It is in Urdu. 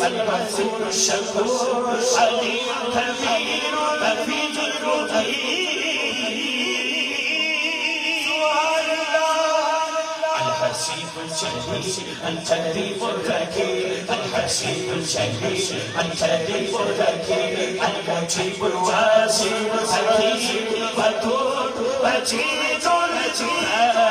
الغفور الشكور علي كبير ما في جنوده الحسيب الشهيد التدريب الذكي الحسيب الشهيد التدريب الذكي المجيب الواسع الحكيم الودود مجيد الجلال